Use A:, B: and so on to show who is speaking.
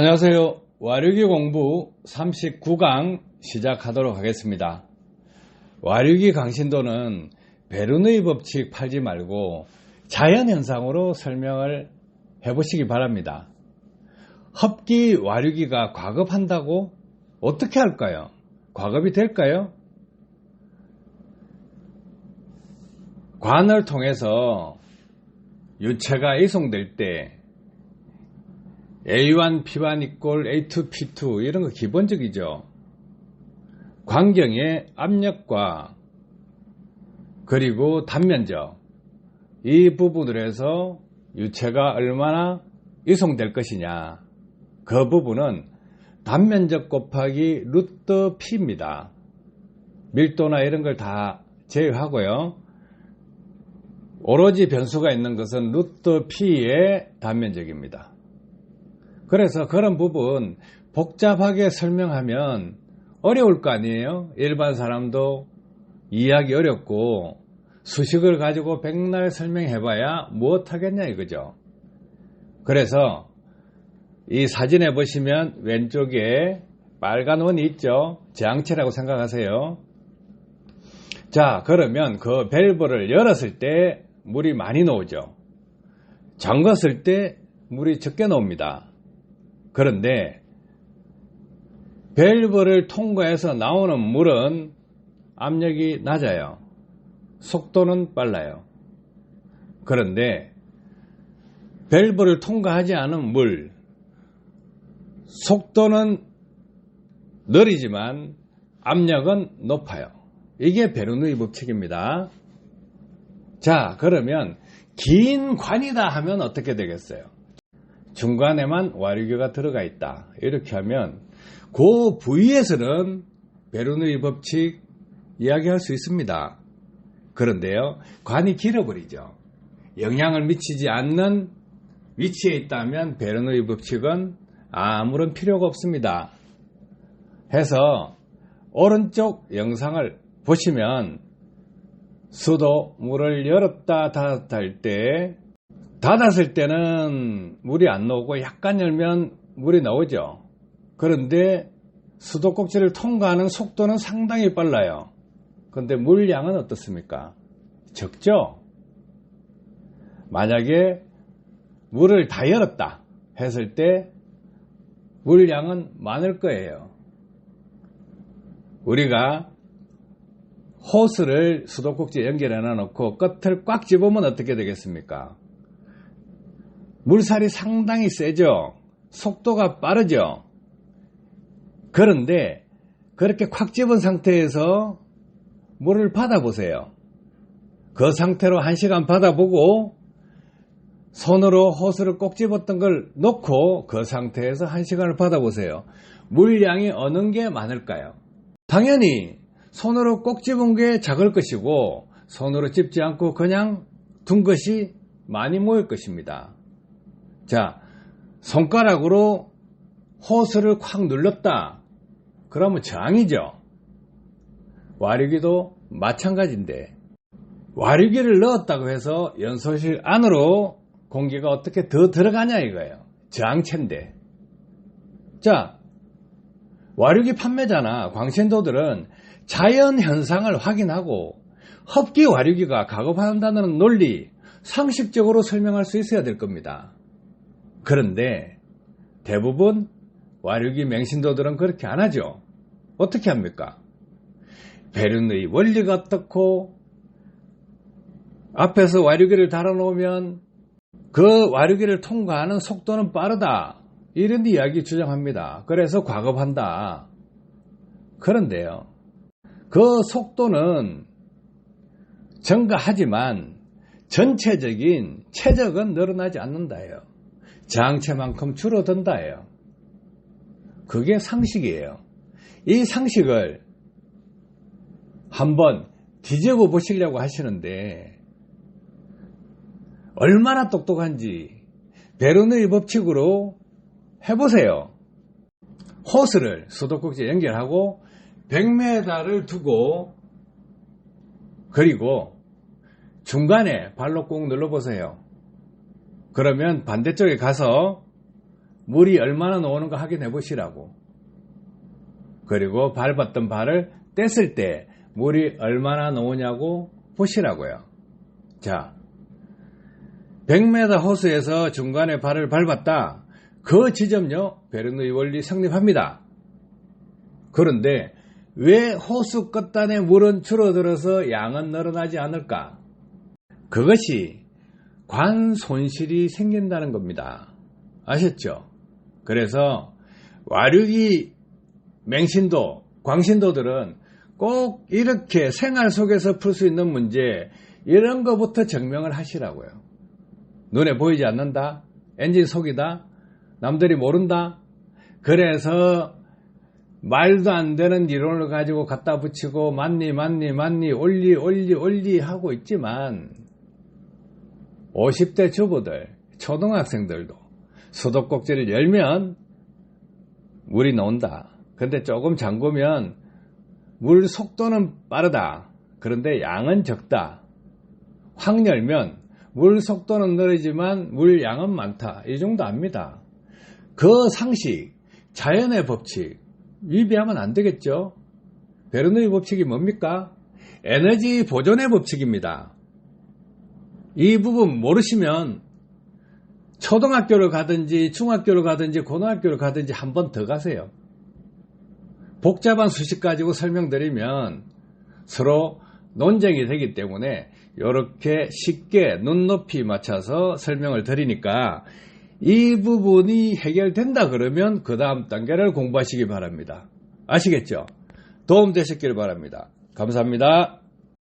A: 안녕하세요. 와류기 공부 39강 시작하도록 하겠습니다. 와류기 강신도는 베르누이 법칙 팔지 말고 자연현상으로 설명을 해보시기 바랍니다. 흡기 와류기가 과급한다고? 어떻게 할까요? 과급이 될까요? 관을 통해서 유체가 이송될 때 A1, P1 이꼴 A2, P2 이런 거 기본적이죠. 광경의 압력과 그리고 단면적 이 부분들에서 유체가 얼마나 이송될 것이냐, 그 부분은 단면적 곱하기 루트 P입니다. 밀도나 이런 걸 다 제외하고요. 오로지 변수가 있는 것은 루트 P의 단면적입니다. 그래서 그런 부분 복잡하게 설명하면 어려울 거 아니에요? 일반 사람도 이해하기 어렵고 수식을 가지고 백날 설명해봐야 무엇하겠냐 이거죠. 그래서 이 사진에 보시면 왼쪽에 빨간 원이 있죠. 제항체라고 생각하세요. 자, 그러면 그 밸브를 열었을 때 물이 많이 나오죠. 잠갔을 때 물이 적게 나옵니다. 그런데 밸브를 통과해서 나오는 물은 압력이 낮아요. 속도는 빨라요. 그런데 밸브를 통과하지 않은 물, 속도는 느리지만 압력은 높아요. 이게 베르누이 법칙입니다. 자, 그러면 긴 관이다 하면 어떻게 되겠어요? 중간에만 와류기가 들어가 있다. 이렇게 하면 그 부위에서는 베르누이 법칙 이야기할 수 있습니다. 그런데요, 관이 길어버리죠. 영향을 미치지 않는 위치에 있다면 베르누이 법칙은 아무런 필요가 없습니다. 해서 오른쪽 영상을 보시면 수도 문을 열었다 닫았다 할 때 닫았을 때는 물이 안 나오고 약간 열면 물이 나오죠. 그런데 수도꼭지를 통과하는 속도는 상당히 빨라요. 그런데 물량은 어떻습니까? 적죠? 만약에 물을 다 열었다 했을 때 물량은 많을 거예요. 우리가 호스를 수도꼭지에 연결해 놔놓고 끝을 꽉 집으면 어떻게 되겠습니까? 물살이 상당히 세죠. 속도가 빠르죠. 그런데 그렇게 꽉 집은 상태에서 물을 받아보세요. 그 상태로 1시간 받아보고 손으로 호스를 꼭 집었던 걸 놓고 그 상태에서 1시간을 받아보세요. 물량이 어느 게 많을까요? 당연히 손으로 꼭 집은 게 작을 것이고 손으로 집지 않고 그냥 둔 것이 많이 모일 것입니다. 자, 손가락으로 호스를 콱 눌렀다. 그러면 저항이죠. 와류기도 마찬가지인데 와류기를 넣었다고 해서 연소실 안으로 공기가 어떻게 더 들어가냐 이거예요. 저항체인데. 자, 와류기 판매자나 광신도들은 자연현상을 확인하고 흡기 와류기가 가급한다는 논리 상식적으로 설명할 수 있어야 될 겁니다. 그런데 대부분 와류기 맹신도들은 그렇게 안 하죠. 어떻게 합니까? 베르누이 원리가 어떻고 앞에서 와류기를 달아놓으면 그 와류기를 통과하는 속도는 빠르다, 이런 이야기 주장합니다. 그래서 과급한다. 그런데요, 그 속도는 증가하지만 전체적인 체적은 늘어나지 않는다예요. 저항체만큼 줄어든다예요. 그게 상식이에요. 이 상식을 한번 뒤집어 보시려고 하시는데 얼마나 똑똑한지 베르누이 법칙으로 해보세요. 호스를 수도꼭지에 연결하고 100m를 두고 그리고 중간에 발로 꾹 눌러보세요. 그러면 반대쪽에 가서 물이 얼마나 나오는가 확인해 보시라고. 그리고 밟았던 발을 뗐을 때 물이 얼마나 나오냐고 보시라고요. 자, 100m 호수에서 중간에 발을 밟았다. 그 지점요, 베르누이 원리 성립합니다. 그런데 왜 호수 끝단의 물은 줄어들어서 양은 늘어나지 않을까? 그것이 관 손실이 생긴다는 겁니다. 아셨죠? 그래서 와류기 맹신도, 광신도들은 꼭 이렇게 생활 속에서 풀 수 있는 문제, 이런 것부터 증명을 하시라고요. 눈에 보이지 않는다? 엔진 속이다? 남들이 모른다? 그래서 말도 안 되는 이론을 가지고 갖다 붙이고 맞니 올리 하고 있지만 50대 주부들, 초등학생들도 수도꼭지를 열면 물이 나온다. 근데 조금 잠그면 물 속도는 빠르다. 그런데 양은 적다. 확 열면 물 속도는 느리지만 물 양은 많다. 이 정도 압니다. 그 상식, 자연의 법칙 위배하면 안 되겠죠. 베르누이 법칙이 뭡니까? 에너지 보존의 법칙입니다. 이 부분 모르시면 초등학교를 가든지 중학교를 가든지 고등학교를 가든지 한 번 더 가세요. 복잡한 수식 가지고 설명드리면 서로 논쟁이 되기 때문에 이렇게 쉽게 눈높이 맞춰서 설명을 드리니까 이 부분이 해결된다 그러면 그 다음 단계를 공부하시기 바랍니다. 아시겠죠? 도움 되셨길 바랍니다. 감사합니다.